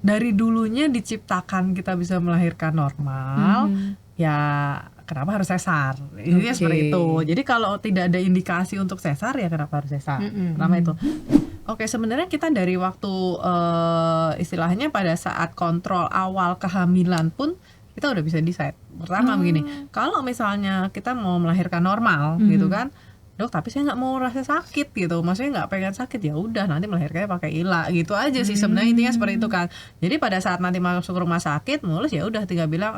dari dulunya diciptakan kita bisa melahirkan normal, ya kenapa harus sesar? Intinya seperti itu. Jadi kalau tidak ada indikasi untuk sesar, ya kenapa harus sesar? Pertama itu. Oke, sebenarnya kita dari waktu istilahnya pada saat kontrol awal kehamilan pun kita udah bisa decide. Pertama begini, kalau misalnya kita mau melahirkan normal gitu kan, dok tapi saya nggak mau rasa sakit gitu, maksudnya nggak pengen sakit, ya udah nanti melahirkannya pakai ILA gitu aja sih sebenarnya, intinya seperti itu kan. Jadi pada saat nanti masuk rumah sakit mulus, ya udah tinggal bilang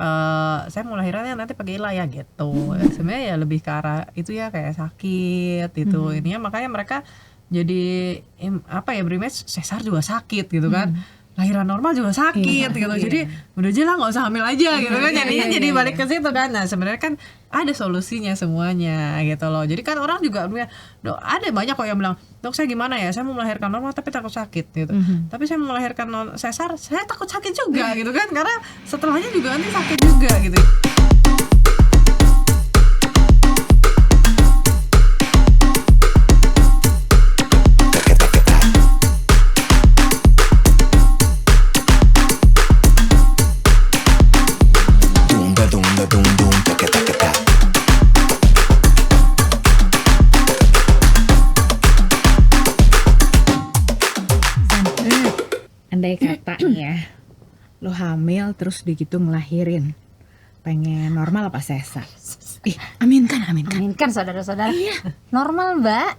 saya mau lahirannya nanti pakai ILA ya gitu. Sebenarnya ya lebih ke arah itu ya, kayak sakit gitu. Ininya makanya mereka jadi berimage sesar juga sakit gitu kan. Lahiran normal juga sakit gitu. Jadi udah aja lah nggak usah hamil aja gitu kan. Jadinya jadi balik ke situ kan. Nah sebenarnya kan ada solusinya semuanya gitu loh. Jadi kan orang juga dok, ada banyak kok yang bilang, dok saya gimana ya, saya mau melahirkan normal tapi takut sakit gitu. Tapi saya mau melahirkan sesar, saya takut sakit juga gitu kan. Karena setelahnya juga nanti sakit juga gitu. Andai kata nih ya, lo hamil terus begitu ngelahirin, pengen normal apa sesar? Aminkan. Aminkan saudara-saudara. Normal mbak.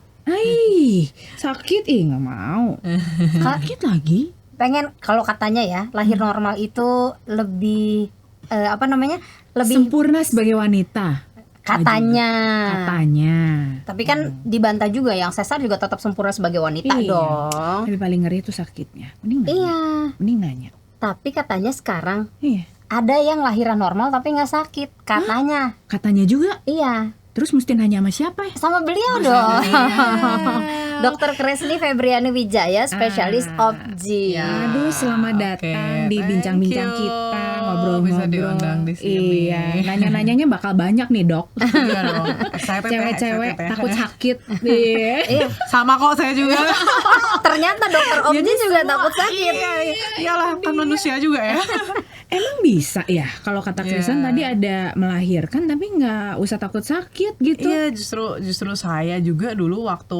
Sakit nggak mau. Sakit lagi. Pengen, kalau katanya ya, lahir normal itu lebih lebih sempurna sebagai wanita. katanya. Tapi kan dibantah juga, yang sesar juga tetap sempurna sebagai wanita dong. Tapi paling ngeri itu sakitnya. Mending nanya. Tapi katanya sekarang ada yang lahiran normal tapi nggak sakit, katanya. Katanya juga? Iya. Terus mesti nanya sama siapa ya? Sama beliau dong. Dr. Kresni Febriani Wijaya, spesialis OBGYN. Aduh, selamat datang di bincang-bincang kita, ngobrol-ngobrol. Bisa diundang di sini. Iya, nanya-nanyanya bakal banyak nih dok. Cewek-cewek takut sakit. Iya, sama kok saya juga. Ternyata dokter OBGYN juga takut sakit. Iyalah, kan manusia juga ya. Emang bisa ya, kalau kata Kristen tadi ada melahirkan tapi nggak usah takut sakit gitu. Iya, justru saya juga dulu waktu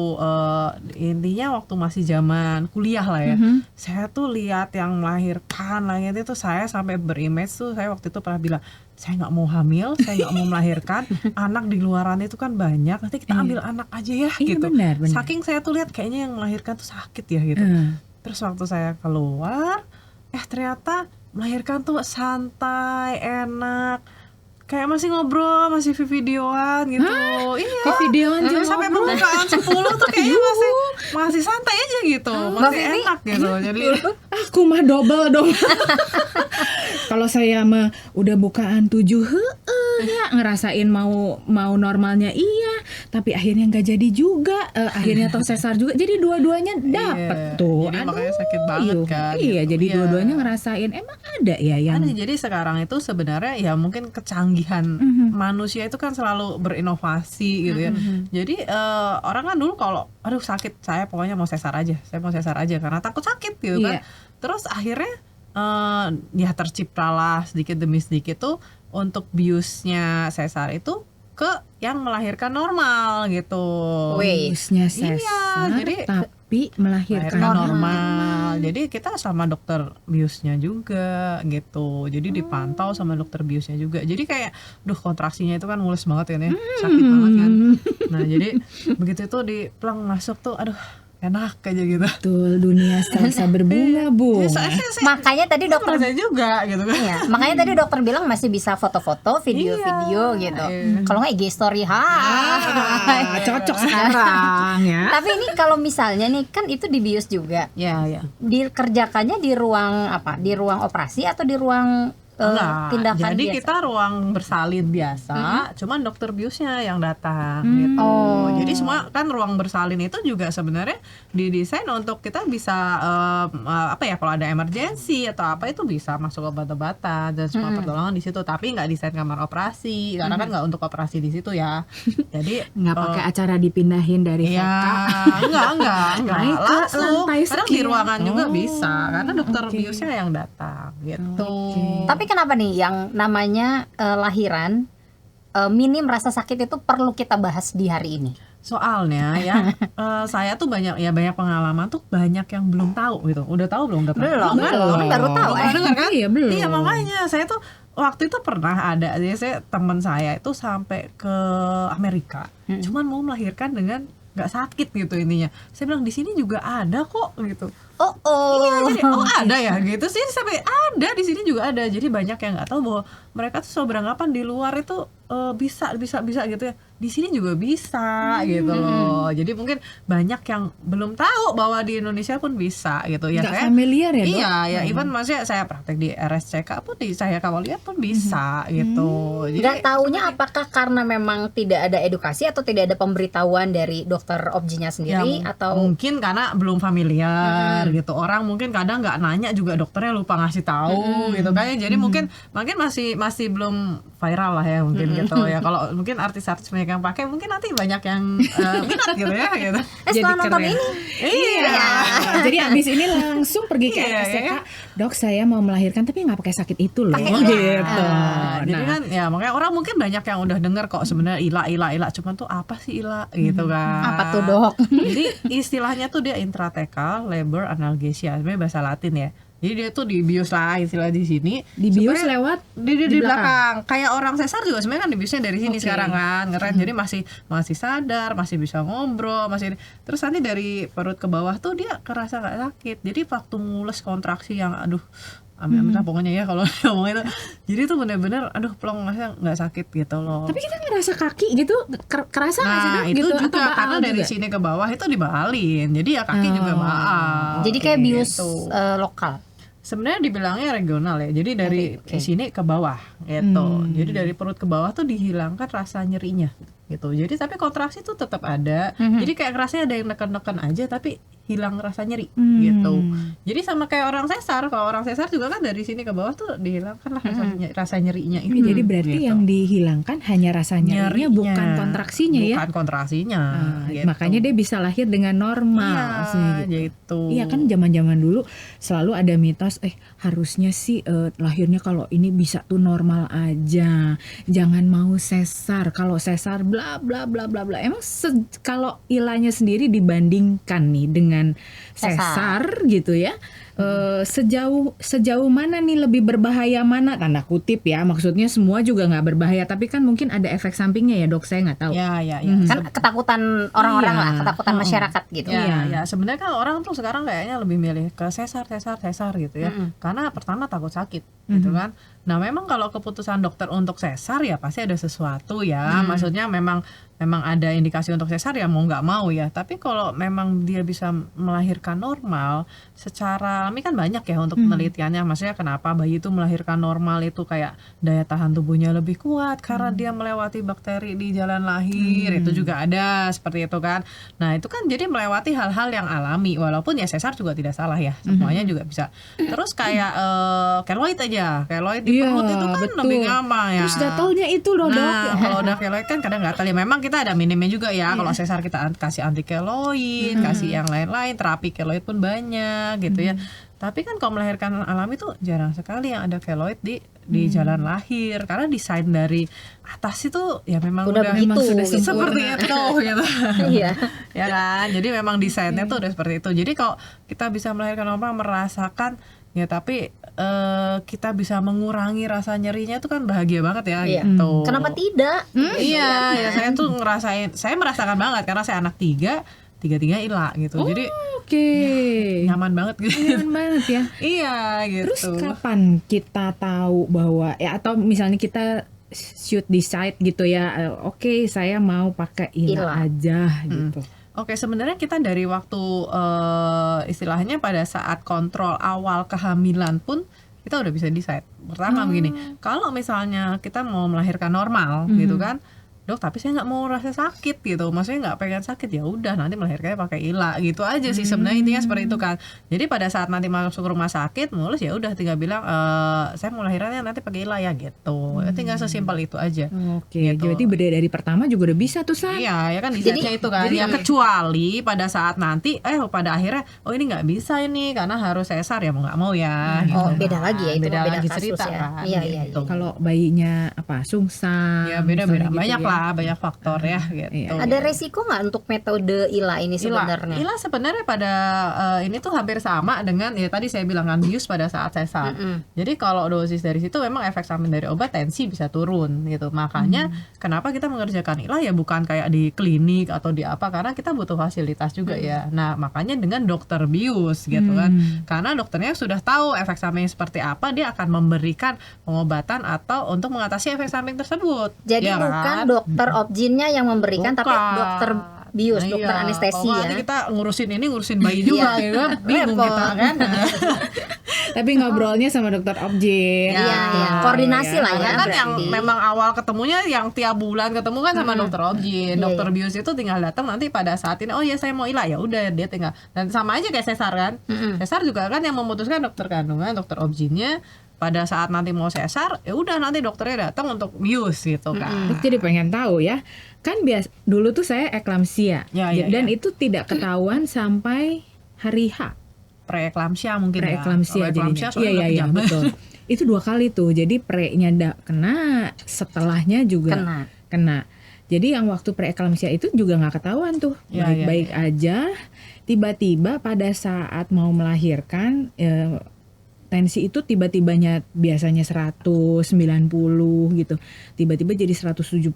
intinya waktu masih zaman kuliah lah ya, saya tuh lihat yang melahirkan itu saya sampai berimage tuh, saya waktu itu pernah bilang, saya nggak mau hamil, saya nggak mau melahirkan, anak di luaran itu kan banyak, nanti kita ambil anak aja ya gitu. Benar. Saking saya tuh lihat kayaknya yang melahirkan tuh sakit ya gitu. Terus waktu saya keluar, ternyata melahirkan tuh santai, enak, kayak masih ngobrol, masih videoan gitu. Iya. Videoan juga sampai permukaan 10 tuh kayaknya masih santai aja gitu, masih enak gitu. Jadi aku mah double dong. Kalau saya mah udah bukaan 7 ya ngerasain mau normalnya tapi akhirnya nggak jadi juga, akhirnya toh sesar juga, jadi dua-duanya dapet tuh. Jadi makanya sakit banget kan. Iya, gitu. jadi dua-duanya ngerasain. Emang ada ya yang jadi sekarang itu sebenarnya ya mungkin kecanggihan manusia itu kan selalu berinovasi gitu ya. Jadi orang kan dulu kalau aduh sakit, saya pokoknya mau sesar aja, karena takut sakit gitu kan. Terus akhirnya ya terciptalah sedikit demi sedikit tuh untuk biusnya sesar itu ke yang melahirkan normal gitu. biusnya sesar, jadi tapi melahirkan normal. Jadi kita sama dokter biusnya juga gitu. Jadi dipantau sama dokter biusnya juga. Jadi kayak kontraksinya itu kan mulus banget kan ya. Sakit banget kan. Nah, jadi begitu itu diplang masuk tuh enak aja gitu. Betul, dunia selesa berbunga, Bu. Makanya tadi dokter saya juga gitu kan. Iya, makanya tadi dokter bilang masih bisa foto-foto, video-video gitu. Kalau nggak IG story, cocok sekarang ya. Tapi ini kalau misalnya nih kan itu dibius juga. Iya. Dikerjakannya di ruang apa? Di ruang operasi atau di ruang tindakan jadi biasa? kita ruang bersalin biasa, cuman dokter biusnya yang datang gitu. Oh. Jadi semua kan ruang bersalin itu juga sebenarnya didesain untuk kita bisa kalau ada emergency atau apa itu bisa masuk obat-obatan dan semua pertolongan di situ. Tapi nggak desain kamar operasi karena kan nggak untuk operasi di situ ya. Jadi nggak pakai acara dipindahin dari ya, enggak Naik ke langsung. lantai Kadang di sekian. ruangan juga bisa karena dokter Oke. biusnya yang datang gitu. Tapi kenapa nih yang namanya lahiran minim rasa sakit itu perlu kita bahas di hari ini? Soalnya ya saya tuh banyak pengalaman tuh banyak yang belum tahu gitu. Udah tahu belum? Belum, baru tahu. Belum dengar kan? Iya, belum. Iya, makanya saya tuh waktu itu pernah ada, jadi teman saya itu sampai ke Amerika, cuman mau melahirkan dengan nggak sakit gitu intinya. Saya bilang di sini juga ada kok gitu. Iya, jadi ada ya gitu sih, sampai ada di sini juga ada. Jadi banyak yang nggak tahu bahwa mereka tuh selalu beranggapan di luar itu bisa gitu ya. Di sini juga bisa gitu loh. Jadi mungkin banyak yang belum tahu bahwa di Indonesia pun bisa gitu ya. Nggak familiar ya, Dok? Iya, ya even maksudnya saya praktek di RSCK pun saya kalau lihat pun bisa gitu. Jadi Nggak taunya apakah karena memang tidak ada edukasi atau tidak ada pemberitahuan dari dokter objinya sendiri atau mungkin karena belum familiar gitu. Orang mungkin kadang nggak nanya juga, dokternya lupa ngasih tahu gitu kan. Jadi mungkin masih belum viral lah ya mungkin gitu ya. Kalau mungkin artis-artis banyak yang pakai, mungkin nanti banyak yang minat gitu ya gitu. setelah nonton keren. ini Iya. Jadi abis ini langsung pergi ke Iya, RSCK, iya. Dok saya mau melahirkan tapi nggak pakai sakit itu loh. Pakai Gitu. Jadi kan ya makanya orang mungkin banyak yang udah dengar kok sebenarnya ila cuman tuh apa sih ila gitu kan. apa tuh, Dok? Jadi istilahnya tuh dia intrathecal labor analgesia, sebenarnya bahasa Latin ya. Jadi dia tuh dibius lah istilah di sini. Dibius Supaya lewat di belakang. Kayak orang sesar juga sebenarnya kan dibiusnya dari sini sekarang kan, keren. Jadi masih sadar, masih bisa ngobrol, terus nanti dari perut ke bawah tuh dia kerasa nggak sakit. Jadi waktu ngules kontraksi yang amin lah pokoknya ya kalau ngomong itu. Jadi tuh bener-bener plong, masa nggak sakit gitu loh. Tapi kita ngerasa kaki gitu kerasa nggak sih, Dok? Itu Gitu, juga atau karena baal dari juga? sini ke bawah itu dibalin. Jadi ya kaki juga baal. Jadi kayak bius gitu. lokal. Sebenarnya dibilangnya regional ya. Jadi dari Oke. sini ke bawah gitu. Jadi dari perut ke bawah tuh dihilangkan rasa nyerinya gitu. Jadi tapi kontraksi tuh tetap ada. Jadi kayak rasanya ada yang neken-neken aja tapi hilang rasa nyeri gitu. Jadi sama kayak orang sesar. Kalau orang sesar juga kan dari sini ke bawah tuh dihilangkan lah rasa nyerinya itu. Jadi berarti gitu. yang dihilangkan hanya rasa nyerinya, bukan kontraksinya ya. Bukan kontraksinya. Gitu. Makanya dia bisa lahir dengan normal. Iya, maksudnya gitu. gitu. Iya kan zaman-zaman dulu selalu ada mitos harusnya sih lahirnya kalau ini bisa tuh normal aja. Jangan mau sesar. Kalau sesar bla bla bla bla bla. Emang kalau ilahnya sendiri dibandingkan nih dengan sesar gitu ya. Sejauh mana nih lebih berbahaya mana, tanda kutip ya, maksudnya semua juga nggak berbahaya tapi kan mungkin ada efek sampingnya ya, Dok, saya nggak tahu. Ya. Kan ketakutan orang-orang Iya. lah, ketakutan masyarakat gitu. Ya, sebenarnya kan orang tuh sekarang kayaknya lebih milih ke sesar gitu ya. Karena pertama takut sakit gitu kan. Nah, memang kalau keputusan dokter untuk sesar ya pasti ada sesuatu ya. Maksudnya memang ada indikasi untuk sesar ya mau nggak mau ya. Tapi kalau memang dia bisa melahirkan normal, secara alami kan banyak ya untuk penelitiannya. Maksudnya kenapa bayi itu melahirkan normal itu kayak daya tahan tubuhnya lebih kuat karena dia melewati bakteri di jalan lahir. Itu juga ada seperti itu kan. Nah, itu kan jadi melewati hal-hal yang alami. Walaupun ya sesar juga tidak salah ya. Semuanya juga bisa. Terus kayak keloid aja. Keloid di Iya, perut itu kan betul. lebih gampang ya. Terus gatalnya itu loh, Dok. Nah, kalau udah keloid kan kadang gatal ya. Memang kita ada minimnya juga ya. Kalau sesar kita kasih anti keloid, kasih yang lain-lain, terapi keloid pun banyak gitu ya. Tapi kan kalau melahirkan alami tuh jarang sekali yang ada keloid di jalan lahir, karena desain dari atas itu ya memang Udah begitu, sudah gitu. seperti itu gitu. Iya. Ya kan, jadi memang desainnya tuh udah seperti itu. Jadi kalau kita bisa melahirkan normal, merasakan ya, tapi kita bisa mengurangi rasa nyerinya itu kan bahagia banget ya. Iya. Gitu. Kenapa tidak? Iya, ya saya tuh saya merasakan banget karena saya anak tiga-tiga ilah gitu. Jadi Oke. nyaman banget gitu. Nyaman banget ya. Iya gitu. Terus kapan kita tahu bahwa ya, atau misalnya kita should decide gitu ya, oke, saya mau pakai Ilah. aja gitu. Oke, sebenarnya kita dari waktu istilahnya pada saat kontrol awal kehamilan pun kita udah bisa decide Pertama begini, kalau misalnya kita mau melahirkan normal gitu kan, dok tapi saya nggak mau rasa sakit gitu, maksudnya nggak pengen sakit, ya udah nanti melahirkannya pakai ILA gitu aja sih sebenarnya, intinya seperti itu kan. Jadi pada saat nanti masuk ke rumah sakit mulus, ya udah tinggal bilang saya mau lahirannya nanti pakai ILA ya gitu. Ya, tinggal sesimpel itu aja. Oke, gitu. jadi beda dari pertama juga udah bisa tuh San. Iya ya kan, desainnya itu kan. Ya kecuali pada saat nanti pada akhirnya ini nggak bisa ini karena harus sesar, ya mau nggak mau ya. Oh, gitu. beda lagi ya, itu beda beda lagi kasus cerita ya. kan. Iya, iya, gitu. Kalau bayinya apa sungsang, Ya beda-beda, misalnya gitu banyak ya. lah, banyak faktor ya gitu. Iya. Ada resiko nggak untuk metode ILA ini sebenarnya? ILA sebenarnya pada ini tuh hampir sama dengan ya tadi saya bilang kan, bius pada saat sesar. Jadi kalau dosis dari situ memang efek samping dari obat, tensi bisa turun gitu. Makanya kenapa kita mengerjakan ILA ya bukan kayak di klinik atau di apa, karena kita butuh fasilitas juga ya. Nah makanya dengan dokter bius gitu kan, karena dokternya sudah tahu efek samping seperti apa, dia akan memberikan pengobatan atau untuk mengatasi efek samping tersebut. Jadi ya bukan kan? dokter objinnya yang memberikan, tapi Bukan. dokter bius, Nah, dokter iya. anestesi Kalau ya. nanti kita ngurusin bayi juga ya kan, bingung Repot. kita kan. Tapi ngobrolnya sama dokter objin. Iya, iya. Koordinasi lah ya. Karena kan yang berarti. memang awal ketemunya yang tiap bulan ketemu kan sama dokter objin. Iya, Dokter bius itu tinggal datang nanti pada saat ini, oh ya saya mau ILA, ya udah dia tinggal. Dan sama aja kayak sesar kan. Sesar juga kan yang memutuskan dokter kandungan, dokter objinnya. Pada saat nanti mau sesar, ya udah nanti dokternya datang untuk bius gitu kan. Dok, jadi pengen tahu ya. Kan dulu tuh saya eklamsia. Ya, ya, dan ya. itu tidak ketahuan sampai hari H. Preeklamsia mungkin Preeklamsia ya. jadinya. soalnya Iya, lebih iya, jauh. betul. Itu 2 kali tuh. Jadi pre-nya kena, setelahnya juga kena. Jadi yang waktu preeklamsia itu juga nggak ketahuan tuh. Ya, Baik-baik aja. Tiba-tiba pada saat mau melahirkan tensi itu tiba-tibanya biasanya 190 gitu. Tiba-tiba jadi 170.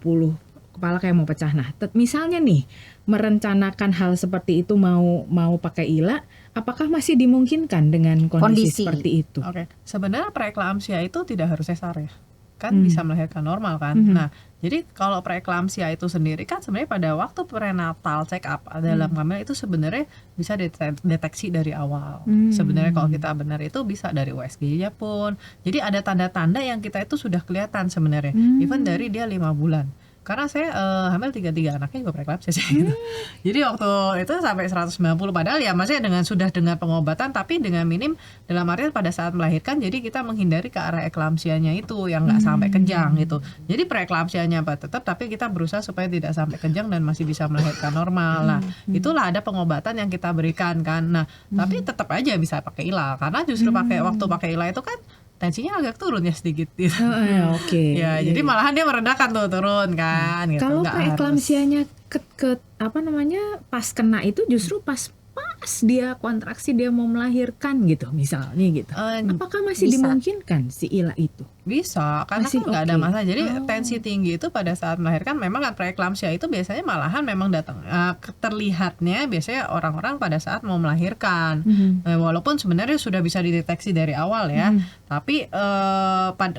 Kepala kayak mau pecah. Nah, misalnya nih merencanakan hal seperti itu mau pakai ILA, apakah masih dimungkinkan dengan kondisi seperti itu? Oke, sebenarnya preeklamsia itu tidak harus sesar ya, kan bisa melahirkan normal kan. Nah, jadi kalau preeklamsia itu sendiri kan sebenarnya pada waktu prenatal check up dalam hamil itu sebenarnya bisa deteksi dari awal. Sebenarnya kalau kita benar itu bisa dari USG-nya pun. Jadi ada tanda-tanda yang kita itu sudah kelihatan sebenarnya, even dari dia 5 bulan. Karena saya hamil 3 anaknya juga preeklamsia sih gitu. Jadi waktu itu sampai 190, padahal ya maksudnya sudah dengan pengobatan tapi dengan minim, dalam artian pada saat melahirkan jadi kita menghindari ke arah eklamsianya itu yang nggak sampai kejang gitu. Jadi preeklamsianya tetap, tapi kita berusaha supaya tidak sampai kejang dan masih bisa melahirkan normal. Nah, itulah ada pengobatan yang kita berikan kan. Nah, tapi tetap aja bisa pakai ILA karena justru waktu pakai ILA itu kan tensinya agak turun ya sedikit gitu. Oke. Ya, jadi malahan dia meredakan tuh, turun kan gitu. Kalau Nggak preeklamsianya ke apa namanya pas kena itu justru pas dia kontraksi, dia mau melahirkan gitu misalnya gitu. Apakah masih bisa. dimungkinkan si ILA itu? Bisa, karena Masih kan nggak ada oke. masalah. Jadi tensi tinggi itu pada saat melahirkan memang kan preeklamsia itu biasanya malahan memang datang terlihatnya biasanya orang-orang pada saat mau melahirkan. Walaupun sebenarnya sudah bisa dideteksi dari awal ya. Tapi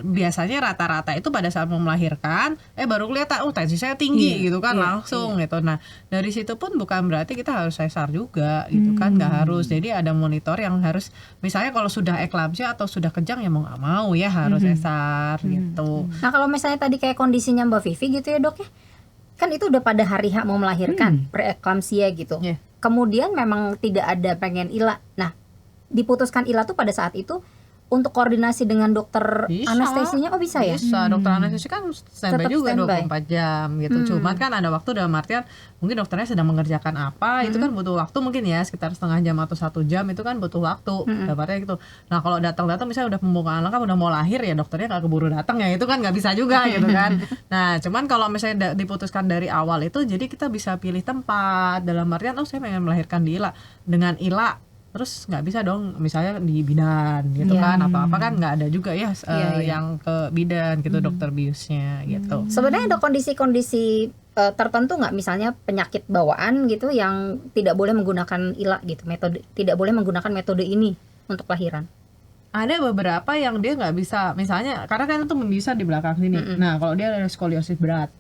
biasanya rata-rata itu pada saat mau melahirkan baru kelihatan tensi saya tinggi gitu kan, langsung gitu. Nah, dari situ pun bukan berarti kita harus sesar juga gitu kan, nggak harus. Jadi ada monitor yang harus, misalnya kalau sudah eklamsia atau sudah kejang ya mau nggak mau ya harus sesar gitu. Nah kalau misalnya tadi kayak kondisinya Mbak Vivi gitu ya dok ya, kan itu udah pada hari H mau melahirkan, preeklamsia gitu. Kemudian memang tidak ada pengen ILA. Nah diputuskan ILA tuh pada saat itu untuk koordinasi dengan dokter Bisa. anestesinya, bisa ya? Bisa, dokter anestesi kan standby Tetap juga standby. 24 jam gitu. Cuman kan ada waktu dalam artian mungkin dokternya sedang mengerjakan apa, itu kan butuh waktu mungkin ya sekitar setengah jam atau 1 jam, itu kan butuh waktu. Dalam artian gitu. Nah kalau datang-datang misalnya udah pembukaan lengkap, udah mau lahir ya dokternya nggak keburu datang ya, itu kan nggak bisa juga gitu kan. Nah cuman kalau misalnya diputuskan dari awal itu, jadi kita bisa pilih tempat, dalam artian saya pengen melahirkan di ILA, dengan ILA terus nggak bisa dong misalnya di bidan gitu kan, atau apa kan nggak ada juga ya yang ke bidan gitu, dokter biusnya gitu. Sebenarnya ada kondisi-kondisi tertentu nggak, misalnya penyakit bawaan gitu yang tidak boleh menggunakan ILA gitu, metode tidak boleh menggunakan metode ini untuk lahiran? Ada beberapa yang dia nggak bisa, misalnya karena kan itu bisa di belakang sini. Nah kalau dia ada skoliosis berat,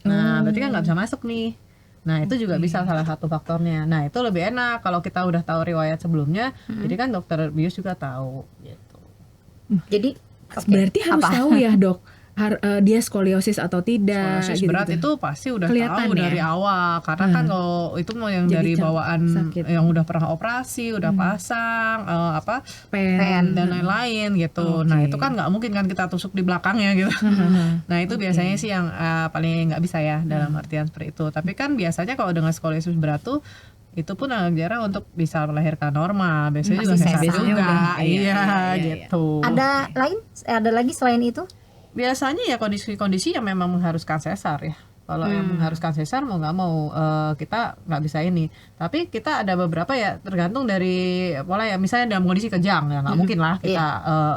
nah berarti kan nggak bisa masuk nih. Nah itu juga bisa salah satu faktornya. Nah itu lebih enak kalau kita udah tahu riwayat sebelumnya, jadi kan dokter bius juga tahu gitu. Jadi Berarti harus tahu ya dok, dia skoliosis atau tidak. Skoliosis berat itu pasti udah kelihatan tahu ya? dari awal, karena kan kalau itu mau yang Jadi dari bawaan sakit. yang udah pernah operasi, udah pasang pen dan lain-lain gitu. Nah itu kan nggak mungkin kan kita tusuk di belakangnya gitu. Nah itu biasanya sih yang paling nggak bisa ya dalam artian seperti itu. Tapi kan biasanya kalau dengan skoliosis berat tuh itu pun agak jarang untuk bisa melahirkan normal. Biasanya juga sesar juga. Iya gitu. Ada lagi selain itu? Biasanya ya kondisi-kondisi yang memang mengharuskan sesar ya. Kalau yang mengharuskan sesar mau nggak mau kita nggak bisa ini. Tapi kita ada beberapa ya tergantung dari pola ya. Misalnya dalam kondisi kejang ya nggak mungkin lah kita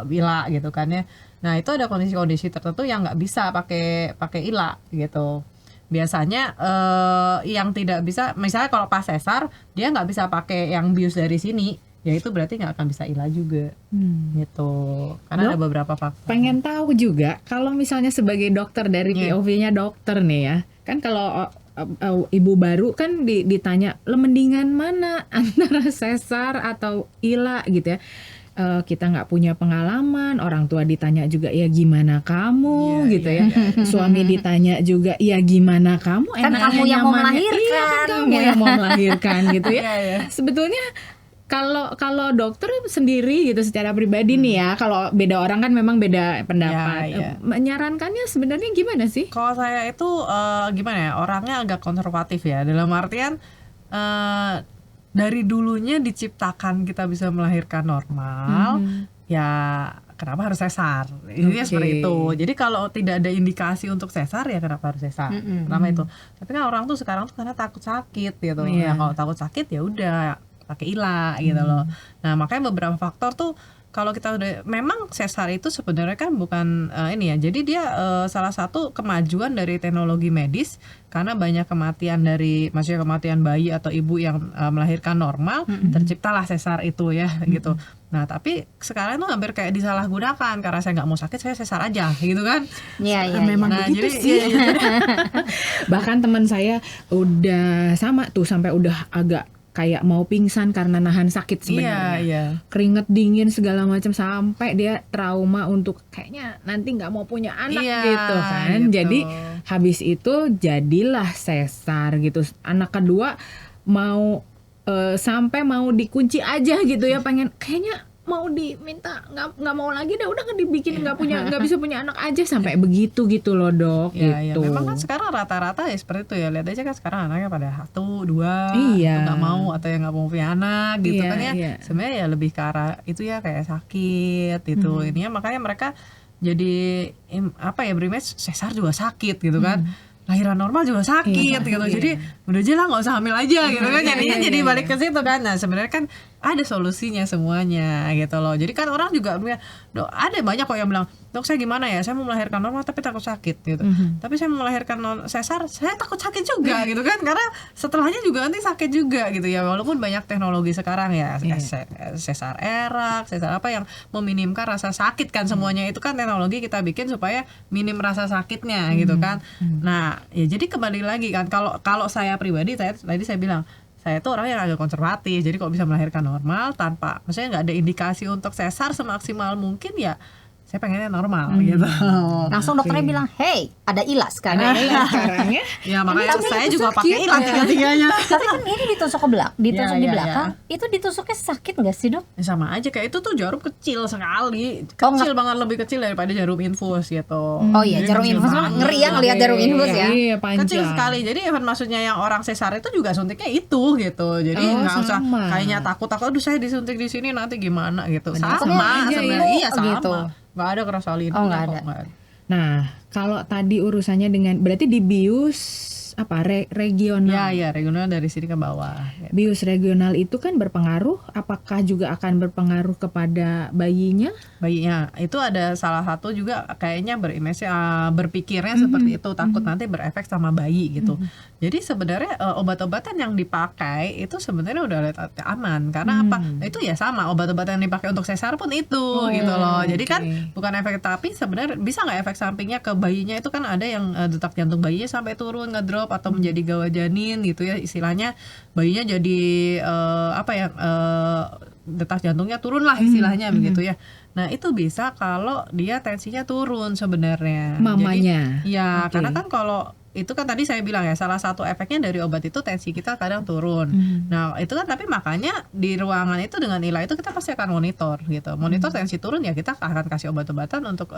bila gitu kan ya. Nah itu ada kondisi-kondisi tertentu yang nggak bisa pakai ila gitu. Biasanya yang tidak bisa, misalnya kalau pas sesar dia nggak bisa pakai yang bius dari sini, ya itu berarti nggak akan bisa ilah juga gitu, karena ada beberapa faktor. Pengen tahu juga kalau misalnya sebagai dokter dari POV-nya dokter nih ya, kan kalau ibu baru kan ditanya mendingan mana antara sesar atau ilah gitu ya. Kita nggak punya pengalaman, orang tua ditanya juga ya gimana kamu gitu ya. Suami ditanya juga ya gimana kamu, kan kamu yang mau melahirkan, kan kamu yang mau melahirkan gitu ya. Sebetulnya kalau dokter sendiri gitu secara pribadi nih ya, kalau beda orang kan memang beda pendapat. Menyarankannya sebenarnya gimana sih? Kalau saya itu gimana ya, orangnya agak konservatif ya, dalam artian dari dulunya diciptakan kita bisa melahirkan normal, ya kenapa harus sesar? Intinya seperti itu. Jadi kalau tidak ada indikasi untuk sesar ya kenapa harus sesar? Pertama itu. Tapi kan orang tuh sekarang tuh karena takut sakit gitu. Ya kalau takut sakit ya udah pakai ilah gitu loh. Nah makanya beberapa faktor tuh kalau kita udah memang sesar itu sebenarnya kan bukan ini ya. Jadi dia salah satu kemajuan dari teknologi medis, karena banyak kematian maksudnya kematian bayi atau ibu yang melahirkan normal, terciptalah sesar itu ya gitu. Nah tapi sekarang tuh hampir kayak disalahgunakan, karena saya nggak mau sakit saya sesar aja gitu kan. Iya. Memang begitu sih. Bahkan teman saya udah sama tuh sampai udah agak kayak mau pingsan karena nahan sakit sebenarnya. Keringet dingin segala macam sampai dia trauma untuk kayaknya nanti nggak mau punya anak gitu kan. Gitu. Jadi habis itu jadilah sesar gitu. Anak kedua mau sampai mau dikunci aja gitu ya, pengen kayaknya mau diminta nggak mau lagi dah, udah dibikin nggak bisa punya anak aja sampai begitu gitu loh dok. Gitu. Memang kan sekarang rata-rata ya seperti itu ya, lihat aja kan sekarang anaknya pada 1, 2 nggak mau atau yang nggak mau punya anak gitu kan ya. Sebenarnya ya lebih ke arah itu ya, kayak sakit gitu. Ininya makanya mereka jadi berimage sesar juga sakit gitu kan. Lahiran normal juga sakit gitu. Jadi udah aja lah nggak usah hamil aja gitu kan. Jadinya jadi balik ke situ kan. Nah sebenarnya kan ada solusinya semuanya gitu loh. Jadi kan orang juga dok, ada banyak kok yang bilang, dok saya gimana ya, saya mau melahirkan normal tapi takut sakit gitu. Tapi saya mau melahirkan sesar, saya takut sakit juga gitu kan, karena setelahnya juga nanti sakit juga gitu ya. Walaupun banyak teknologi sekarang ya, sesar erak, sesar apa yang meminimkan rasa sakit kan, semuanya itu kan teknologi kita bikin supaya minim rasa sakitnya gitu kan. Nah ya jadi kembali lagi kan, kalau saya pribadi, tadi saya bilang saya tuh orang yang agak konservatif. Jadi kalau bisa melahirkan normal tanpa, maksudnya nggak ada indikasi untuk sesar semaksimal mungkin ya saya pengennya normal gitu. Langsung dokternya bilang, hey ada ilah sekarang. Ya makanya saya juga pakai ilah tiga-tiganya. Tapi kan ini ditusuk ke ditusuk di belakang, itu ditusuknya sakit nggak sih dok? Sama aja kayak itu tuh jarum kecil sekali, kecil banget, lebih kecil daripada jarum infus gitu. Oh iya, jarum infus ngeri ya ngelihat jarum infus ya. Kecil sekali. Jadi maksudnya yang orang sesar itu juga suntiknya itu gitu. Jadi nggak usah kayaknya takut aduh saya disuntik di sini nanti gimana gitu. Sama sebenarnya. Iya sama. Gitu. Nggak ada kerasa lidi. Nggak ada. Nah kalau tadi urusannya dengan berarti di bius regional. Ya regional dari sini ke bawah gitu. Bius regional itu kan berpengaruh, apakah juga akan berpengaruh kepada bayinya itu ada salah satu juga kayaknya berpikirnya seperti itu, takut nanti berefek sama bayi gitu. Jadi sebenarnya obat-obatan yang dipakai itu sebenarnya udah aman, karena apa, itu ya sama obat-obatan yang dipakai untuk sesar pun itu gitu loh. Jadi kan bukan efek, tapi sebenarnya bisa nggak efek sampingnya ke bayinya itu kan ada yang detak jantung bayinya sampai turun, ngedrop atau menjadi gawat janin gitu ya istilahnya, bayinya jadi detak jantungnya turun lah istilahnya begitu ya. Nah itu bisa kalau dia tensinya turun sebenarnya. Mamanya. Jadi, ya Oke. karena kan kalau itu kan tadi saya bilang ya, salah satu efeknya dari obat itu tensi kita kadang turun. Nah itu kan, tapi makanya di ruangan itu dengan ILA itu kita pasti akan monitor gitu. Monitor tensi turun ya kita akan kasih obat-obatan untuk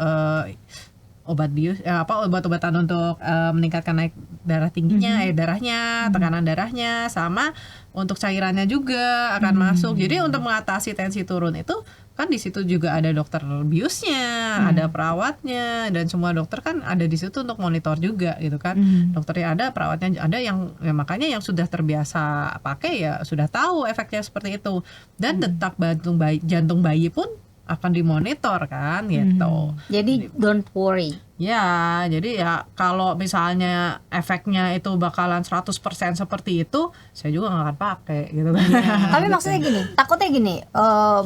obat bius obat-obatan untuk meningkatkan naik darah tingginya, darahnya, tekanan darahnya, sama untuk cairannya juga akan masuk. Jadi untuk mengatasi tensi turun itu kan di situ juga ada dokter biusnya, ada perawatnya, dan semua dokter kan ada di situ untuk monitor juga gitu kan. Dokternya ada, perawatnya ada, yang ya makanya yang sudah terbiasa pakai ya sudah tahu efeknya seperti itu. Dan detak jantung bayi pun akan dimonitor kan gitu. Jadi don't worry. Ya, jadi ya kalau misalnya efeknya itu bakalan 100% seperti itu, saya juga nggak akan pakai gitu kan. Tapi maksudnya gini, takutnya gini,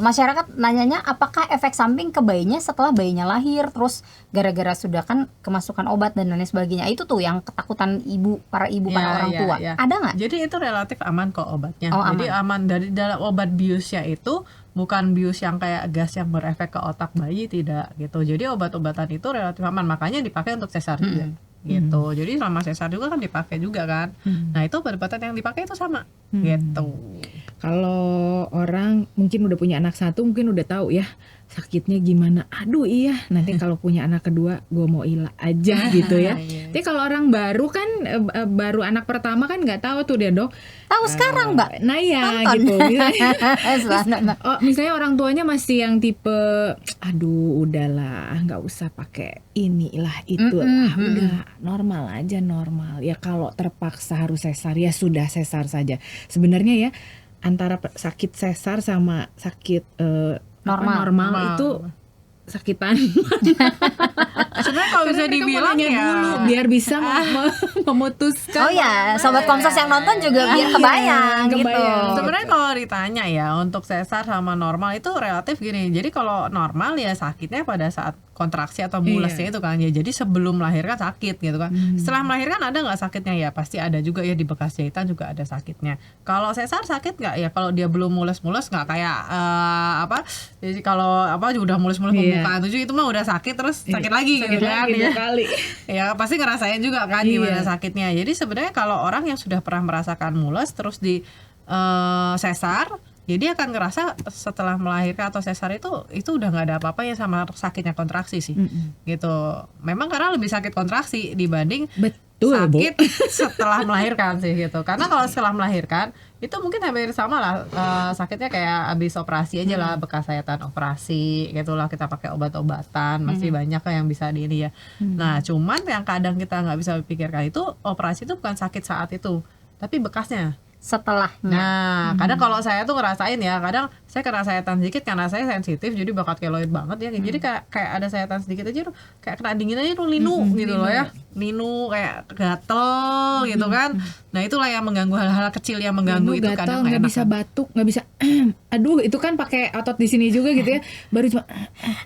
masyarakat nanyanya apakah efek samping ke bayinya setelah bayinya lahir, terus gara-gara sudah kan kemasukan obat dan lain sebagainya. Itu tuh yang ketakutan para orang tua. Ada nggak? Jadi itu relatif aman kok obatnya. Oh, jadi aman dari dalam obat biusnya itu bukan bius yang kayak gas yang berefek ke otak bayi, tidak gitu. Jadi obat-obatan itu relatif aman, makanya dipakai untuk sesar juga gitu. Jadi selama sesar juga kan dipakai juga kan. Nah itu obat-obatan yang dipakai itu sama gitu. Kalau orang mungkin udah punya anak satu mungkin udah tahu ya sakitnya gimana. Aduh iya, nanti kalau punya anak kedua gue mau ILA aja gitu ya. Tapi kalau orang baru kan baru anak pertama kan nggak tahu tuh dia dok. Tahu sekarang Mbak. Nah ya gitu. Misalnya orang tuanya masih yang tipe, aduh udahlah nggak usah pakai inilah itu lah, udah normal aja normal. Ya kalau terpaksa harus sesar ya sudah sesar saja. Sebenarnya ya antara sakit sesar sama sakit normal itu sakitan. Sebenarnya kalau bisa dibilang ya dulu, biar bisa memutuskan. Oh ya, sobat Komsas yang nonton juga biar kebayang gitu. Sebenarnya kalau ditanya ya untuk sesar sama normal itu relatif gini. Jadi kalau normal ya sakitnya pada saat kontraksi atau mulasnya itu kan ya. Jadi sebelum melahirkan sakit gitu kan. Setelah melahirkan ada nggak sakitnya ya? Pasti ada juga ya, di bekas jahitan juga ada sakitnya. Kalau sesar sakit nggak ya? Kalau dia belum mules-mules nggak kayak jadi kalau udah mules-mules pembukaan 7 itu mah udah sakit terus sakit lagi gitu kan ya. Ya pasti ngerasain juga kan gimana sakitnya. Jadi sebenarnya kalau orang yang sudah pernah merasakan mules terus di sesar, jadi akan ngerasa setelah melahirkan atau sesar itu udah nggak ada apa-apa ya sama sakitnya kontraksi sih gitu. Memang karena lebih sakit kontraksi dibanding sakit setelah melahirkan sih gitu. Karena kalau setelah melahirkan itu mungkin hampir sama lah sakitnya kayak habis operasi aja lah, bekas sayatan operasi gitulah, kita pakai obat-obatan masih banyak yang bisa di ini ya. Nah cuman yang kadang kita nggak bisa pikirkan itu operasi itu bukan sakit saat itu, tapi bekasnya setelahnya. Nah, kadang kalau saya tuh ngerasain ya, kadang saya kena sayatan sedikit karena saya sensitif, jadi bakat keloid banget ya. Jadi kayak ada sayatan sedikit aja tuh kayak kena dingin aja tuh linu gitu loh ya. Linu kayak gatel gitu kan. Nah, itulah yang mengganggu, hal-hal kecil yang mengganggu itu kadang nggak bisa batuk, nggak bisa aduh itu kan pakai otot di sini juga gitu ya. Baru cuma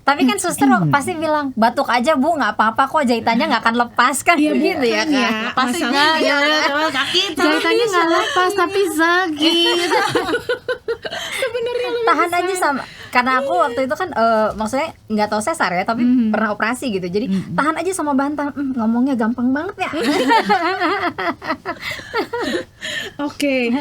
tapi kan suster pasti bilang batuk aja Bu, nggak apa-apa kok, jahitannya nggak akan lepas kan gitu ya kan. Pasti enggak ya, sakit. Jahitannya nggak lepas tapi sakit. sebenarnya tahan aja sama, karena aku waktu itu kan maksudnya nggak tahu sesar ya, tapi pernah operasi gitu, jadi tahan aja sama bantal. Ngomongnya gampang banget ya. Oke,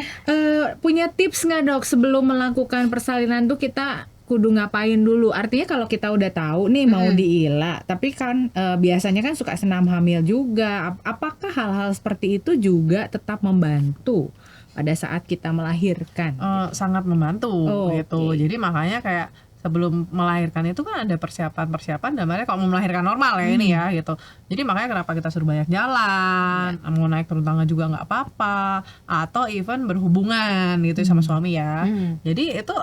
punya tips nggak dok sebelum melakukan persalinan tuh kita kudu ngapain dulu? Artinya kalau kita udah tahu nih mau diila, tapi kan biasanya kan suka senam hamil juga. Apakah hal-hal seperti itu juga tetap membantu pada saat kita melahirkan? Sangat membantu gitu. Jadi makanya kayak sebelum melahirkan itu kan ada persiapan dan makanya kalau mau melahirkan normal ya ini ya gitu. Jadi makanya kenapa kita suruh banyak jalan, mau naik turun tangga juga nggak apa-apa, atau even berhubungan gitu sama suami ya. Jadi itu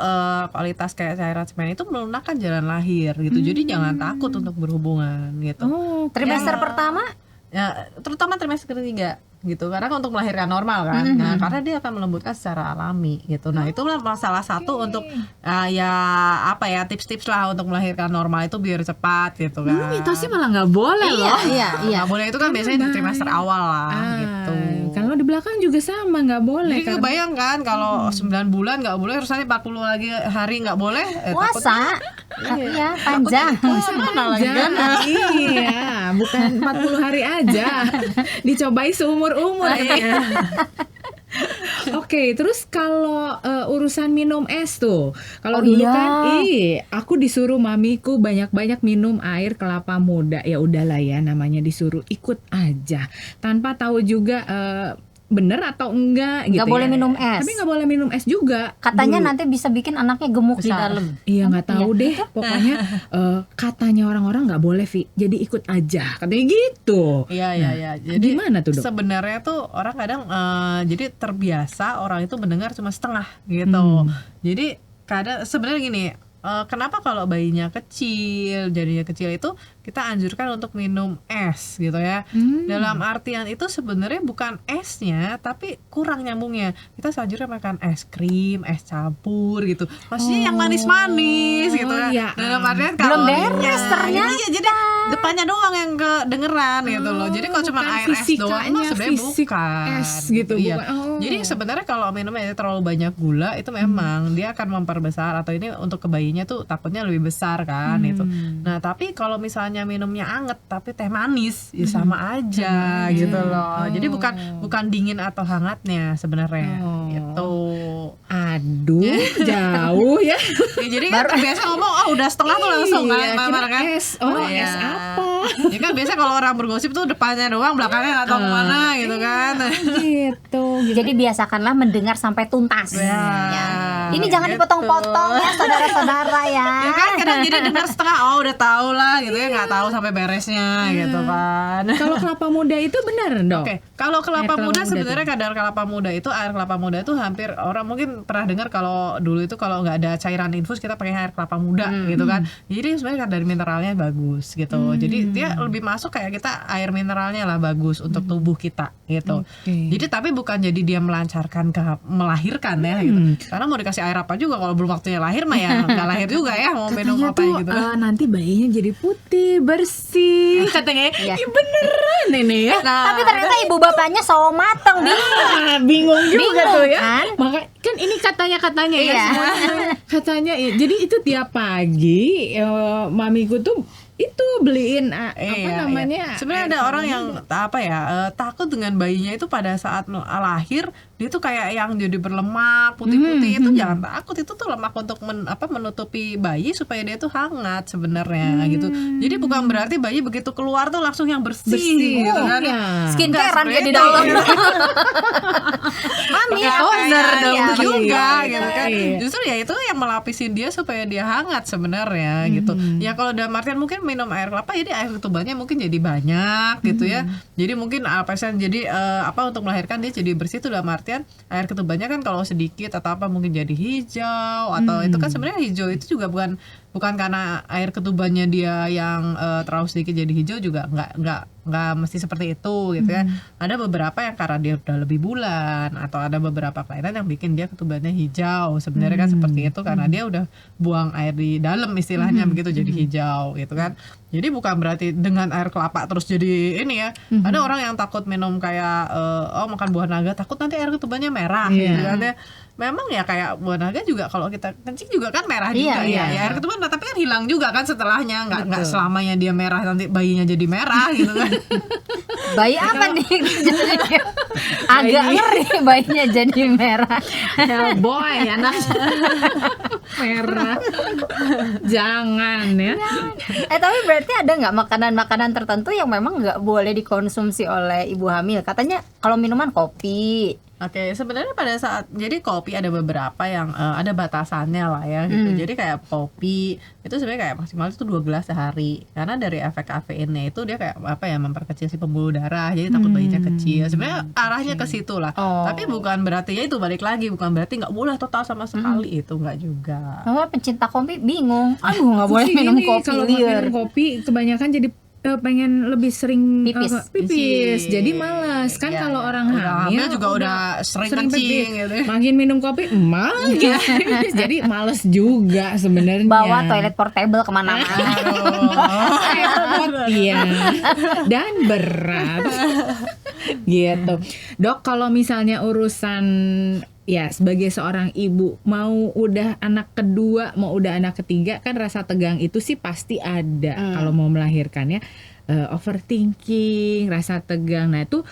kualitas kayak cairan semen itu melunakkan jalan lahir gitu. Jadi jangan takut untuk berhubungan gitu. Trimester pertama ya, terutama trimester ketiga gitu, karena untuk melahirkan normal kan. Nah karena dia akan melembutkan secara alami gitu. Nah itu salah satu untuk tips-tips lah untuk melahirkan normal itu biar cepat gitu kan. Mitosnya malah nggak boleh loh. Iya. Nggak boleh itu kan biasanya di trimester awal lah gitu. Kalau belakang juga sama, nggak boleh. Jadi kebayang kan kalau 9 bulan nggak boleh, terus nanti 40 lagi hari nggak boleh. Puasa. Iya, panjang. Puasa mana lagi kan? Iya, bukan 40 hari aja. Dicobai seumur-umur ya. Oke, terus kalau urusan minum es tuh, kalau dulu kan, aku disuruh mamiku banyak-banyak minum air kelapa muda. Ya udahlah ya, namanya disuruh ikut aja, tanpa tahu juga bener atau enggak gitu. Nggak boleh minum es. Tapi nggak boleh minum es juga. Katanya dulu. nanti bisa bikin anaknya gemuk di dalam. Iya nggak tahu deh. Pokoknya katanya orang-orang nggak boleh, Vi. Jadi ikut aja. Katanya gitu. Iya. Jadi gimana tuh, Dok? Sebenarnya tuh orang kadang jadi terbiasa orang itu mendengar cuma setengah gitu. Jadi kadang sebenarnya gini. Kenapa kalau bayinya kecil, jadinya kecil itu kita anjurkan untuk minum es gitu ya. Dalam artian itu sebenarnya bukan esnya, tapi kurang nyambungnya. Kita selanjutnya makan es krim, es campur gitu. Maksudnya yang manis-manis gitu ya. Ya. Dalam artian Belum kalorinya. beres ternyata. Iya, jadi depannya doang yang kedengeran gitu loh. Jadi kalau cuma air es doang mah sebenarnya bukan. Es gitu. Iya. Bukan. Jadi sebenarnya kalau minumnya terlalu banyak gula itu memang dia akan memperbesar, atau ini untuk bayinya tuh takutnya lebih besar kan itu. Nah, tapi kalau misalnya minumnya anget tapi teh manis ya sama aja gitu loh. Jadi bukan dingin atau hangatnya sebenarnya gitu. Aduh, jauh ya. Jadi kan biasa ngomong udah setengah tuh langsung kan marah kan. Es apa? Ya kan biasa kalau orang bergosip tuh depannya doang, belakangnya atau kemana gitu kan. Gitu. Jadi biasakanlah mendengar sampai tuntas. Ini jangan gitu. dipotong-potong ya saudara-saudara ya. Ya kan kadang jadi dengar setengah udah tahu lah gitu ya, nggak tahu sampai beresnya gitu kan. Kalau kelapa muda itu benar, Dok? Oke, kalau kelapa muda sebenarnya tuh. kadar kelapa muda itu, air kelapa muda itu hampir orang mungkin pernah dengar kalau dulu itu kalau nggak ada cairan infus kita pakai air kelapa muda gitu kan. Jadi sebenarnya kadar mineralnya bagus gitu. Jadi dia lebih masuk kayak kita air mineralnya lah bagus untuk tubuh kita gitu. Jadi tapi bukan jadi dia melancarkan ke melahirkan ya gitu. Karena mau dikasih air apa juga kalau belum waktunya lahir mah ya nggak lahir juga ya, mau minum Katanya apa tuh, gitu. nanti bayinya jadi putih, bersih. Katanya, Iya. beneran ini ya. Tapi ternyata ibu bapaknya sawo mateng Bingung juga Bingung, tuh ya. kan? Maka kan ini katanya ya Iya. semuanya. Katanya ya. Jadi itu tiap pagi mamiku tuh itu beliin apa namanya? Sebenarnya ada orang yang takut dengan bayinya itu pada saat lahir dia tuh kayak yang jadi berlemak putih-putih. Itu jangan takut, itu tuh lemak untuk menutupi bayi supaya dia tuh hangat sebenarnya gitu. Jadi bukan berarti bayi begitu keluar tuh langsung yang bersih gitu kan. Skincarean dia di dalam. Mami toner dong ya, juga betul. gitu kan. Justru ya itu yang melapisin dia supaya dia hangat sebenarnya gitu. Ya kalau dalam artian mungkin minum air kelapa jadi air ketubannya mungkin jadi banyak gitu ya. Jadi mungkin jadi untuk melahirkan dia jadi bersih itu dalam artian air ketubannya kan kalau sedikit atau apa mungkin jadi hijau atau itu kan sebenarnya hijau itu juga bukan karena air ketubannya dia yang terlalu sedikit jadi hijau juga nggak mesti seperti itu gitu ya. Ada beberapa yang karena dia udah lebih bulan atau ada beberapa kelainan yang bikin dia ketubannya hijau. Sebenarnya kan seperti itu karena dia udah buang air di dalam istilahnya begitu jadi hijau gitu kan. Jadi bukan berarti dengan air kelapa terus jadi ini ya. Ada orang yang takut minum kayak makan buah naga takut nanti air ketubannya merah gitu kan ya. Memang ya kayak buah naga juga kalau kita kencing juga kan merah juga ya air ketuban, tapi kan hilang juga kan setelahnya, nggak selamanya dia merah nanti bayinya jadi merah gitu kan. Bayi apa nih? Agak ngeri bayinya jadi merah. Boy anak merah. Jangan ya. Tapi berarti ada nggak makanan-makanan tertentu yang memang nggak boleh dikonsumsi oleh ibu hamil? Katanya kalau minuman kopi. Oke, sebenarnya pada saat jadi kopi ada beberapa yang ada batasannya lah ya gitu. Jadi kayak kopi itu sebenarnya kayak maksimal itu 2 gelas sehari. Karena dari efek kafeinnya itu dia kayak memperkecil si pembuluh darah. Jadi takut bayinya kecil. Sebenarnya arahnya ke situ lah. Tapi bukan berarti ya itu balik lagi bukan berarti nggak boleh total sama sekali itu nggak juga. Pencinta kopi bingung. Aduh nggak boleh minum kopi. Kalau minum kopi kebanyakan jadi pengen lebih sering pipis. Jadi malas kan kalau orang hamil juga udah sering kencing gitu. Makin minum kopi jadi malas juga sebenarnya. Bawa toilet portable kemana-mana. Iya. Dan berat. Gitu. Dok, kalau misalnya urusan ya sebagai seorang ibu, mau udah anak kedua, mau udah anak ketiga, kan rasa tegang itu sih pasti ada kalau mau melahirkan ya. Overthinking, rasa tegang. Nah, itu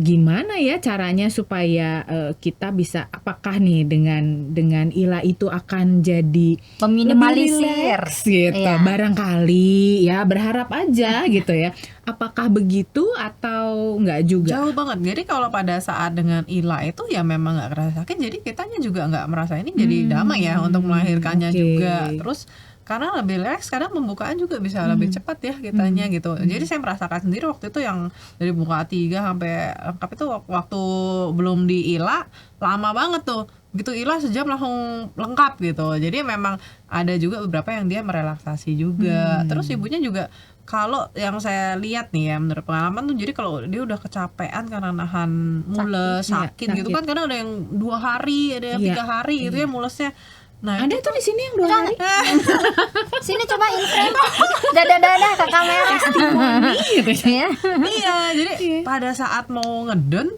gimana ya caranya supaya kita bisa, apakah nih dengan ILA itu akan jadi meminimalisir lebih relax gitu, barangkali ya, berharap aja gitu ya. Apakah begitu atau enggak juga? Jauh banget. Jadi kalau pada saat dengan ILA itu ya memang nggak kerasa sakit, jadi kitanya juga nggak merasa ini jadi damai ya untuk melahirkannya juga. Terus karena lebih relax, kadang pembukaan juga bisa lebih cepat ya kitanya gitu. Jadi saya merasakan sendiri waktu itu yang dari buka 3 sampai lengkap itu waktu belum di ILA lama banget tuh. Begitu ILA sejam langsung lengkap gitu. Jadi memang ada juga beberapa yang dia merelaksasi juga. Terus ibunya juga, kalau yang saya lihat nih ya menurut pengalaman tuh, jadi kalau dia udah kecapean karena nahan mules sakit gitu kan, kadang ada yang 2 hari, ada yang 3 hari gitu ya mulesnya. Nah, ada tuh di sini yang 2 hari. Sini coba in-frame. Dadah ke kamera. Iya, jadi pada saat mau ngeden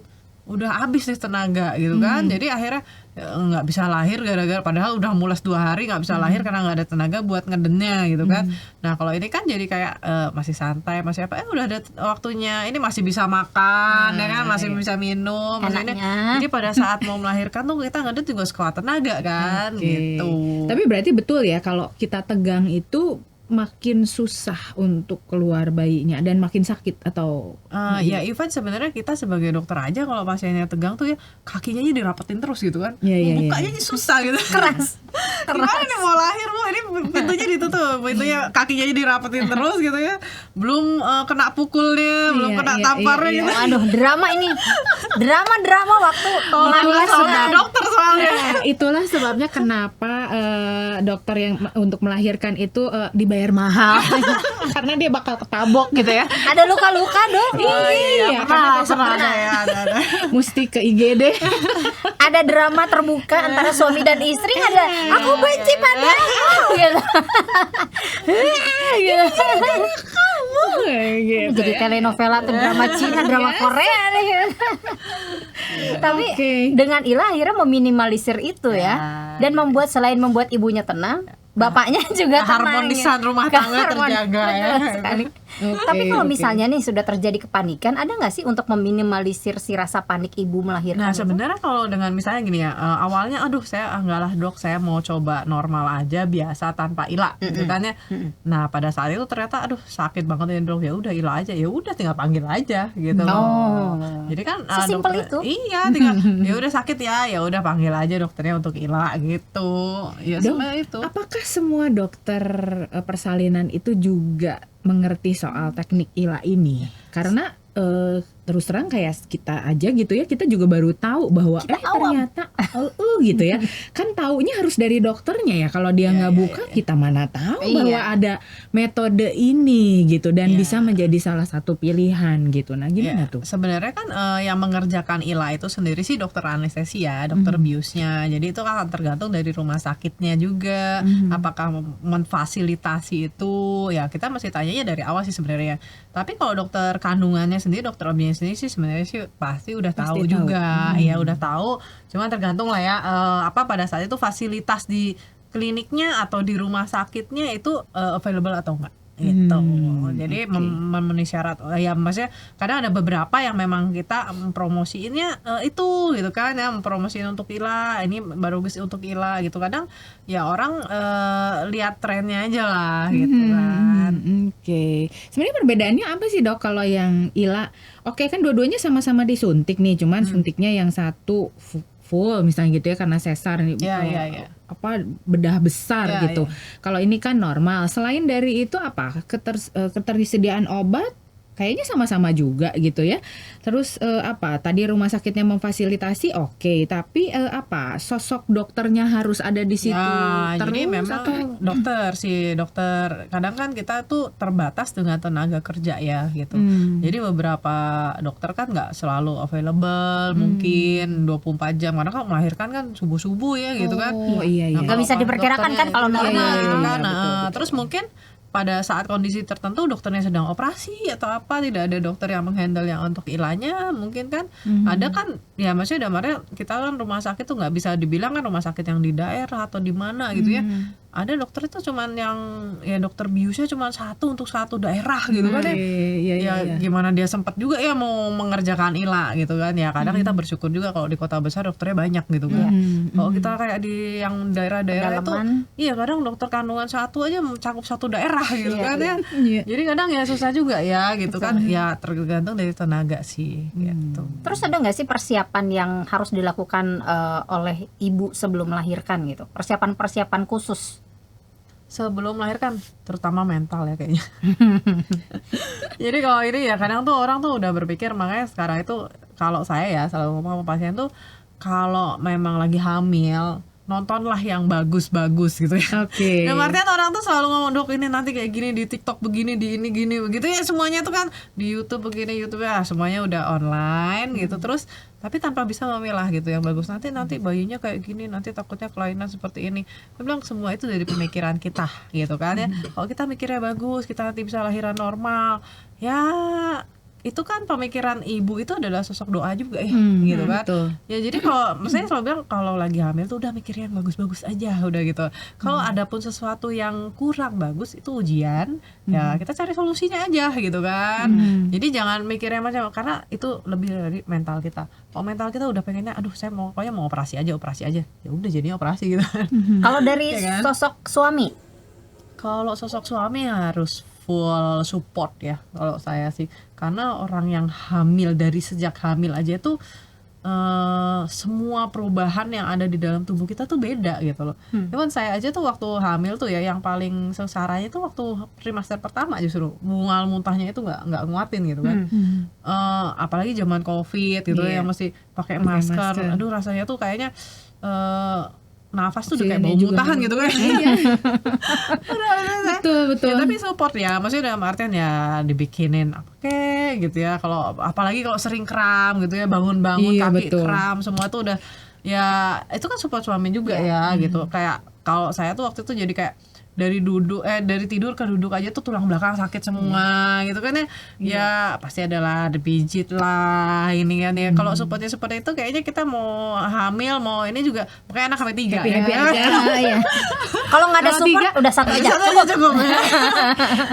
udah habis nih tenaga gitu kan. Jadi akhirnya nggak bisa lahir gara-gara padahal udah mules 2 hari nggak bisa lahir karena nggak ada tenaga buat ngedennya gitu kan. Nah kalau ini kan jadi kayak masih santai, masih apa, udah ada waktunya, ini masih bisa makan ya kan, masih bisa minum, maksudnya. Jadi pada saat mau melahirkan tuh kita ngeden juga sekuat tenaga kan gitu. Tapi berarti betul ya, kalau kita tegang itu makin susah untuk keluar bayinya dan makin sakit atau ya even sebenarnya kita sebagai dokter aja kalau pasiennya tegang tuh ya kakinya aja dirapetin terus gitu kan, bukanya aja susah gitu, keras. Gimana nih mau lahir bu, ini pintunya ditutup, pintunya kakinya aja dirapetin terus gitu ya, belum kena pukulnya, belum kena tamparnya gitu. Aduh, drama ini, drama waktu melahirkan dokter soalnya. Itulah sebabnya kenapa dokter yang untuk melahirkan itu dibayar mahal karena dia bakal ketabok gitu ya. Ada luka-luka dong. Iya, pernah ya, ada. Mesti ke IGD. Ada drama terbuka antara suami dan istri, ada aku benci padamu gitu. Gitu. Jadi telenovela tuh, drama Cina, drama Korea nih. Tapi dengan ILA akhirnya meminimalisir itu ya, dan membuat, selain membuat ibunya tenang, bapaknya juga tenang. Harmonisan rumah tangga terjaga ya. Tapi kalau misalnya nih sudah terjadi kepanikan, ada nggak sih untuk meminimalisir si rasa panik ibu melahirkan? Nah sebenarnya kalau dengan misalnya gini ya, awalnya aduh saya enggak lah dok, saya mau coba normal aja biasa tanpa ILA gitu kan ya. Nah pada saat itu ternyata aduh sakit banget ya dok, ya udah ILA aja, ya udah tinggal panggil aja gitu. Jadi kan sesimpel itu. Iya, tinggal ya udah sakit ya udah panggil aja dokternya untuk ILA gitu. Ya sebenarnya itu. Apakah semua dokter persalinan itu juga mengerti soal teknik ILA ini? Karena terus terang kayak kita aja gitu ya, kita juga baru tahu bahwa ternyata gitu ya. Kan taunya harus dari dokternya ya. Kalau dia nggak buka, kita mana tahu bahwa ada metode ini gitu, dan bisa menjadi salah satu pilihan gitu. Nah gimana tuh? Sebenarnya kan yang mengerjakan ILA itu sendiri sih dokter anestesia, dokter biusnya. Jadi itu akan tergantung dari rumah sakitnya juga, apakah memfasilitasi itu. Ya kita masih tanyanya dari awal sih sebenarnya. Tapi kalau dokter kandungannya sendiri, dokter OB-nya sendiri sih sebenarnya sih pasti udah tahu juga. Ya udah tahu, cuma tergantung lah ya pada saat itu fasilitas di kliniknya atau di rumah sakitnya itu available atau enggak gitu. Jadi memenuhi syarat. Ya maksudnya kadang ada beberapa yang memang kita promosiinnya itu gitu kan ya, mempromosiin untuk ILA, ini baru bisa untuk ILA gitu. Kadang ya orang lihat trennya aja lah gitu kan. Sebenarnya perbedaannya apa sih dok kalau yang ILA? Oke kan dua-duanya sama-sama disuntik nih, cuman suntiknya yang satu full misalnya gitu ya karena sesar bedah besar gitu. Kalau ini kan normal. Selain dari itu apa? Ketersediaan obat kayaknya sama-sama juga gitu ya. Terus tadi rumah sakitnya memfasilitasi tapi sosok dokternya harus ada di situ terus? Jadi memang dokter kadang kan kita tuh terbatas dengan tenaga kerja ya gitu. Jadi beberapa dokter kan nggak selalu available, mungkin 24 jam karena kan melahirkan kan subuh-subuh ya gitu kan. Nggak bisa diperkirakan kan kalau normal gitu kan. Terus mungkin pada saat kondisi tertentu dokternya sedang operasi atau apa, tidak ada dokter yang menghandle yang untuk ilahnya mungkin kan. Ada kan ya, maksudnya damarnya kita kan rumah sakit tuh nggak bisa dibilang kan rumah sakit yang di daerah atau di mana gitu ya. Ada dokter itu cuman yang ya dokter biusnya cuma satu untuk satu daerah gitu kan ya. Gimana dia sempat juga ya mau mengerjakan ILA gitu kan ya. Kadang kita bersyukur juga kalau di kota besar dokternya banyak gitu kan. Kalau kita kayak di yang daerah-daerah itu iya kadang dokter kandungan satu aja mencakup satu daerah gitu kan ya. Jadi kadang ya susah juga ya gitu kan. Ya tergantung dari tenaga sih gitu. Terus ada nggak sih persiapan yang harus dilakukan oleh ibu sebelum melahirkan gitu? Persiapan khusus sebelum melahirkan, terutama mental ya kayaknya. Jadi kalau ini ya kadang tuh orang tuh udah berpikir, makanya sekarang itu kalau saya ya selalu ngomong sama pasien tuh kalau memang lagi hamil nontonlah yang bagus-bagus gitu ya. Oke. Dan artinya orang tuh selalu ngomong, dok ini nanti kayak gini di TikTok begini, di ini gini begitu ya, semuanya tuh kan di YouTube begini, YouTube ya semuanya udah online gitu. Terus tapi tanpa bisa memilah gitu yang bagus, nanti bayinya kayak gini, nanti takutnya kelainan seperti ini. Saya bilang semua itu dari pemikiran kita gitu kan ya. Kalau kita mikirnya bagus, kita nanti bisa lahiran normal ya, itu kan pemikiran ibu itu adalah sosok doa juga ya gitu kan. Betul. Ya jadi kalau saya selalu bilang kalau lagi hamil tuh udah mikirin yang bagus-bagus aja udah gitu. Kalau ada pun sesuatu yang kurang bagus itu ujian, ya kita cari solusinya aja gitu kan. Jadi jangan mikirnya macam, karena itu lebih dari mental kita. Kalau mental kita udah pengennya aduh saya pokoknya mau operasi aja. Ya udah jadinya operasi gitu. Kalau dari Ya kan? sosok suami? Kalau sosok suami harus full support ya kalau saya sih, karena orang yang hamil dari sejak hamil aja tuh semua perubahan yang ada di dalam tubuh kita tuh beda gitu loh. Cuman saya aja tuh waktu hamil tuh ya yang paling sengsaranya itu waktu trimester pertama justru mual muntahnya itu nggak nguatin gitu kan. Apalagi zaman COVID gitu yang mesti pakai masker. Aduh rasanya tuh kayaknya nafas tuh udah kayak bau muntahan gitu kan. Betul. Ya, tapi support ya, maksudnya dalam artian ya dibikinin oke gitu ya. Kalau apalagi kalau sering kram gitu ya, bangun-bangun kaki kram semua tuh udah ya itu kan support suami juga ya gitu. Kayak kalau saya tuh waktu itu jadi kayak dari tidur ke duduk aja tuh tulang belakang sakit semua gitu kan ya. Ya pasti adalah dipijit lah ini kan ya. Kalau supportnya seperti itu kayaknya kita mau hamil mau ini juga pakai anak sampai 3 ya. Kalau nggak ada support udah satu aja cukup.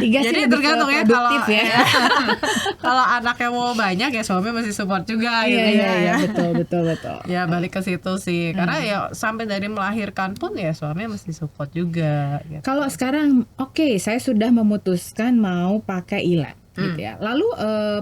Jadi tergantung ya kalau ya. kalau anaknya mau banyak ya suami mesti support juga gitu ya. Betul. Ya balik ke situ sih. Karena ya sampai dari melahirkan pun ya suami mesti support juga gitu. Kalau sekarang saya sudah memutuskan mau pakai ILA gitu ya. Lalu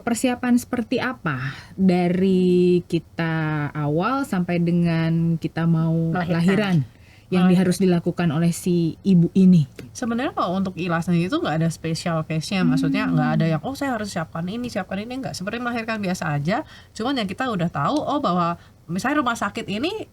persiapan seperti apa dari kita awal sampai dengan kita mau lahiran yang harus dilakukan oleh si ibu ini? Sebenarnya kalau untuk ILA sendiri itu nggak ada special case-nya, maksudnya nggak ada yang saya harus siapkan ini nggak. Seperti melahirkan biasa aja, cuman yang kita udah tahu bahwa misalnya rumah sakit ini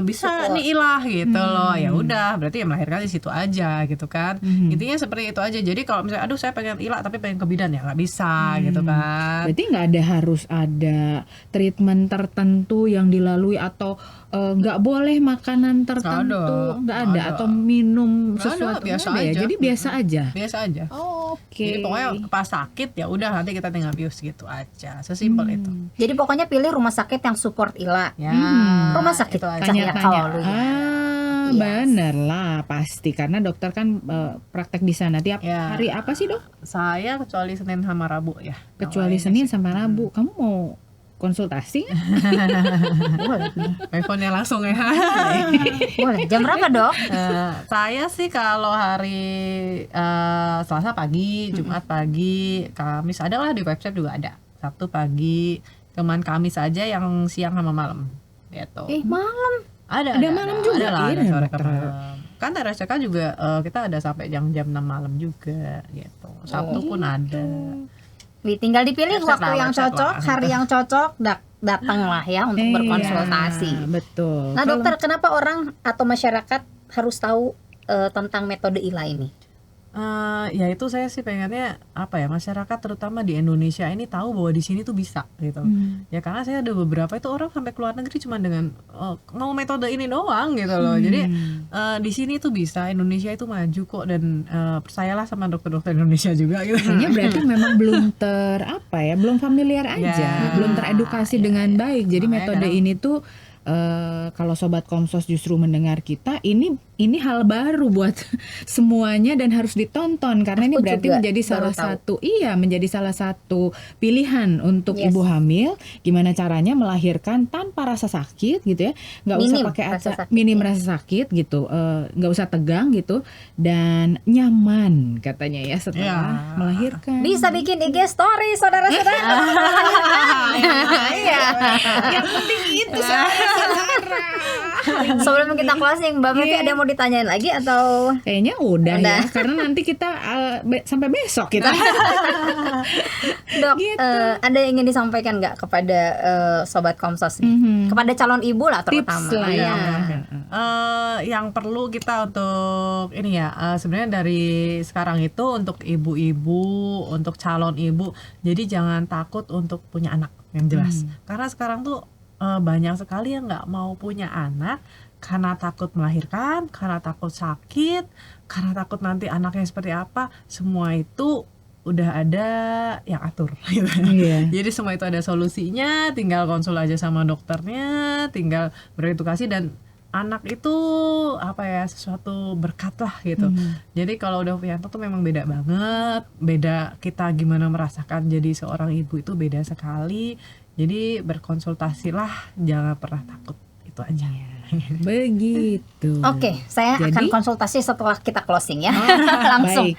bisa nih ILA gitu loh, ya udah berarti ya melahirkan di situ aja gitu kan. Intinya seperti itu aja. Jadi kalau misalnya aduh saya pengen ILA tapi pengen ke bidan ya nggak bisa gitu kan. Berarti nggak harus ada treatment tertentu yang dilalui atau nggak boleh makanan tertentu, nggak ada atau minum sesuatu biasa ya. aja. Jadi biasa aja. Biasa aja. Oke. Jadi pokoknya pas sakit ya udah nanti kita tinggal bius gitu aja. Sesimpel itu. Jadi pokoknya pilih rumah sakit yang support ILA. Ya. Rumah sakit Tanya-tanya. kalau Bener lah pasti karena dokter kan praktek di sana tiap hari apa sih dok? Saya kecuali Senin sama Rabu ya. Kecuali Senin sama Rabu. Kamu mau konsultasi? Teleponnya langsung ya. Boleh. Jam berapa dok? Saya sih kalau hari Selasa pagi, Jumat pagi, Kamis ada lah di website juga ada. Sabtu pagi, cuman Kamis aja yang siang sama malam gitu. Malam? Ada malam juga. Ada sore ke malam. Kan RSCK juga kita ada sampai jam 6 malam juga gitu. Sabtu pun ada. Tinggal dipilih waktu yang cocok, hari yang cocok, datanglah ya untuk berkonsultasi. Betul. Nah dokter, kenapa orang atau masyarakat harus tahu tentang metode ILA ini? Ya itu saya sih pengennya apa ya, masyarakat terutama di Indonesia ini tahu bahwa di sini tuh bisa gitu. Ya karena saya ada beberapa itu orang sampai keluar negeri cuma dengan mau metode ini doang gitu loh. Jadi di sini tuh bisa, Indonesia itu maju kok, dan percayalah sama dokter-dokter Indonesia juga gitu. Kayaknya berarti memang belum belum familiar aja, belum teredukasi dengan baik. Jadi Makanya metode ini tuh kalau Sobat Komsos justru mendengar kita, ini hal baru buat semuanya dan harus ditonton karena ini Aku berarti juga menjadi salah satu pilihan untuk ibu hamil, gimana caranya melahirkan tanpa rasa sakit gitu ya, nggak usah pakai minim rasa sakit gitu, nggak usah tegang gitu, dan nyaman katanya ya setelah melahirkan. Bisa bikin IG story saudara-saudara. Iya. Yang penting itu saudara. Sebelum kita closing, Mbak Vivi ada yang mau ditanyain lagi atau kayaknya udah ya, karena nanti kita sampai besok kita. Dok, Gitu. ada yang ingin disampaikan nggak kepada Sobat Komsos nih? Kepada calon ibu lah terutama. Tips lah ya. Yang perlu kita untuk ini ya, sebenarnya dari sekarang itu untuk ibu-ibu, untuk calon ibu, jadi jangan takut untuk punya anak yang jelas. Karena sekarang tuh banyak sekali yang nggak mau punya anak karena takut melahirkan, karena takut sakit, karena takut nanti anaknya seperti apa. Semua itu udah ada yang atur gitu. Jadi semua itu ada solusinya, tinggal konsul aja sama dokternya, tinggal beredukasi, dan anak itu apa ya, sesuatu berkat lah gitu. Jadi kalau udah punya anak tuh memang beda banget, beda kita gimana merasakan jadi seorang ibu itu beda sekali. Jadi berkonsultasilah, jangan pernah takut, itu aja. Begitu. Oke, saya akan konsultasi setelah kita closing ya. Langsung.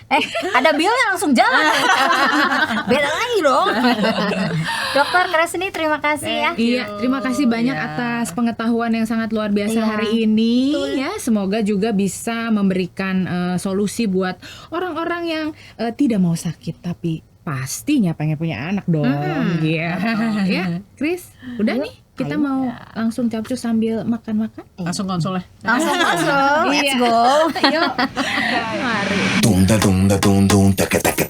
Ada billnya langsung jalan. Beda lagi dong. Dokter Kresni, terima kasih ya. Iya, terima kasih banyak atas pengetahuan yang sangat luar biasa hari ini. Ya, semoga juga bisa memberikan solusi buat orang-orang yang tidak mau sakit tapi pastinya pengen punya anak dong. Ya, Chris, udah nih. Kita mau langsung capcus sambil makan-makan. Langsung konsul ya. Langsung masuk. Let's go. Yuk. Mari. Tung da tung da tung tung tak tak